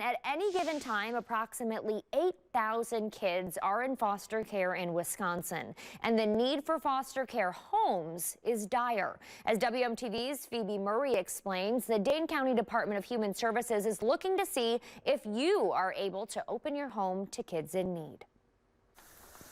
And at any given time, approximately 8,000 kids are in foster care in Wisconsin. And the need for foster care homes is dire. As WMTV's Phoebe Murray explains, the Dane County Department of Human Services is looking to see if you are able to open your home to kids in need.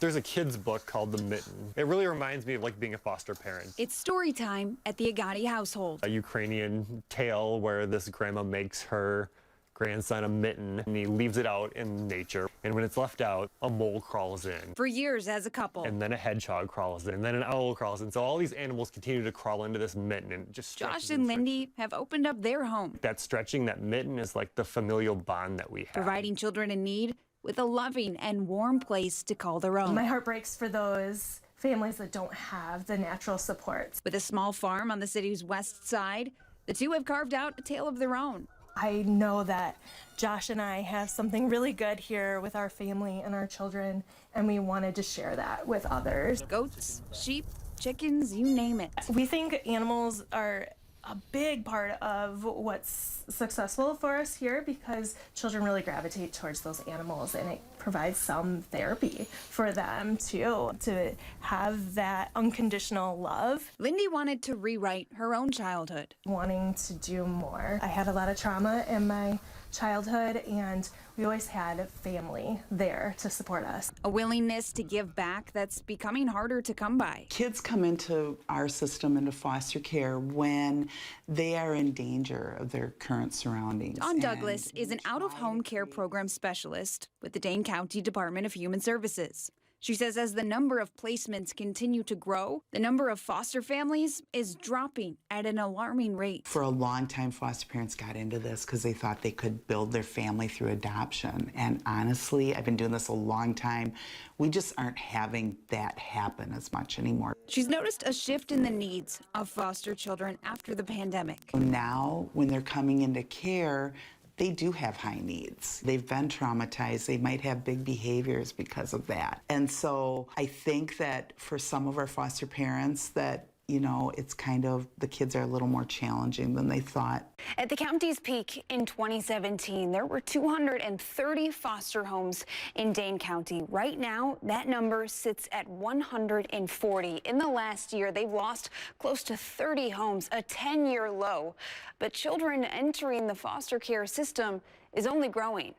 There's a kid's book called The Mitten. It really reminds me of like being a foster parent. It's story time at the Agati household. A Ukrainian tale where this grandma makes her grandson a mitten and he leaves it out in nature. And when it's left out, a mole crawls in. For years as a couple. And then a hedgehog crawls in, and then an owl crawls in. So all these animals continue to crawl into this mitten and just Josh and Lindy have opened up their home. That stretching, that mitten is like the familial bond that we have. Providing children in need with a loving and warm place to call their own. My heart breaks for those families that don't have the natural supports. With a small farm on the city's west side, the two have carved out a tale of their own. I know that Josh and I have something really good here with our family and our children, and we wanted to share that with others. Goats, sheep, chickens, you name it. We think animals are a big part of what's successful for us here because children really gravitate towards those animals, and it provides some therapy for them too, to have that unconditional love. Lindy wanted to rewrite her own childhood. Wanting to do more. I had a lot of trauma in my childhood, and we always had family there to support us. A willingness to give back that's becoming harder to come by. Kids come into our system, into foster care, when they are in danger of their current surroundings. Dawn Douglas is an out-of-home care program specialist with the Dane County Department of Human Services. She says as the number of placements continue to grow, the number of foster families is dropping at an alarming rate. For a long time, foster parents got into this because they thought they could build their family through adoption. And honestly, I've been doing this a long time. We just aren't having that happen as much anymore. She's noticed a shift in the needs of foster children after the pandemic. Now, when they're coming into care, they do have high needs. They've been traumatized. They might have big behaviors because of that. And so I think that for some of our foster parents that, you know, it's kind of, the kids are a little more challenging than they thought. At the county's peak in 2017, there were 230 foster homes in Dane County. Right now, that number sits at 140. In the last year, they've lost close to 30 homes, a 10-year low. But children entering the foster care system is only growing.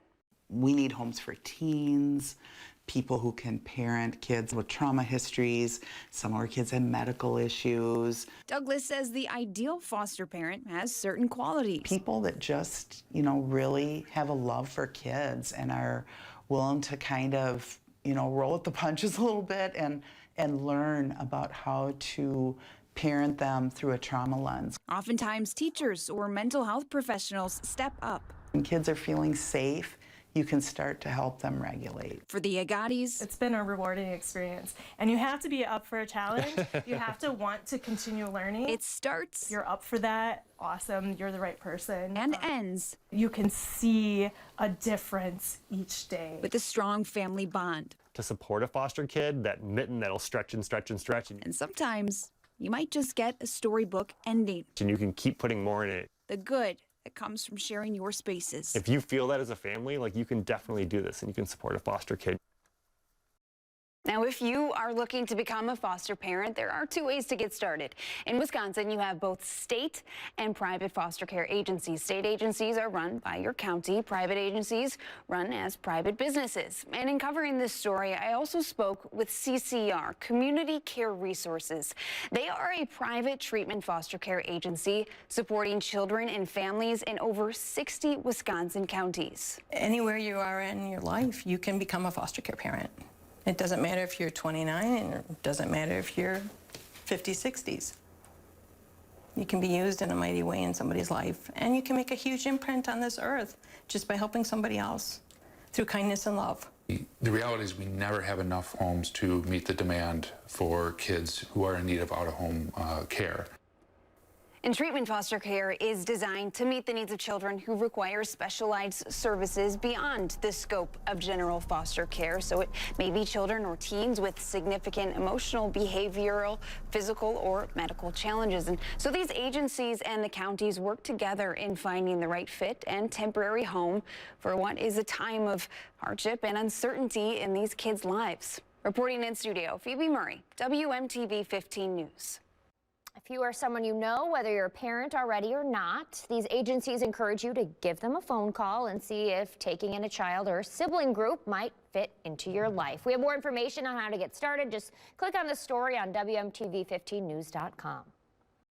We need homes for teens, people who can parent kids with trauma histories. Some of our kids have medical issues. Douglas says the ideal foster parent has certain qualities. People that just, you know, really have a love for kids and are willing to kind of, you know, roll with the punches a little bit and learn about how to parent them through a trauma lens. Oftentimes, teachers or mental health professionals step up. When kids are feeling safe, you can start to help them regulate. For the Agatis, it's been a rewarding experience, and you have to be up for a challenge. You have to want to continue learning. It starts. You're up for that. Awesome. You're the right person. And ends. You can see a difference each day. With a strong family bond. To support a foster kid, that mitten that'll stretch and stretch and stretch. And sometimes you might just get a storybook ending. And you can keep putting more in it. The good that comes from sharing your spaces. If you feel that as a family, like, you can definitely do this and you can support a foster kid. Now, if you are looking to become a foster parent, there are two ways to get started. In Wisconsin, you have both state and private foster care agencies. State agencies are run by your county. Private agencies run as private businesses. And in covering this story, I also spoke with CCR, Community Care Resources. They are a private treatment foster care agency supporting children and families in over 60 Wisconsin counties. Anywhere you are in your life, you can become a foster care parent. It doesn't matter if you're 29, and it doesn't matter if you're 50s, 60s. You can be used in a mighty way in somebody's life, and you can make a huge imprint on this earth just by helping somebody else through kindness and love. The reality is we never have enough homes to meet the demand for kids who are in need of out-of-home care. And treatment foster care is designed to meet the needs of children who require specialized services beyond the scope of general foster care. So it may be children or teens with significant emotional, behavioral, physical, or medical challenges. And so these agencies and the counties work together in finding the right fit and temporary home for what is a time of hardship and uncertainty in these kids' lives. Reporting in studio, Phoebe Murray, WMTV 15 News. If you are someone you know, whether you're a parent already or not, these agencies encourage you to give them a phone call and see if taking in a child or sibling group might fit into your life. We have more information on how to get started. Just click on the story on WMTV15news.com.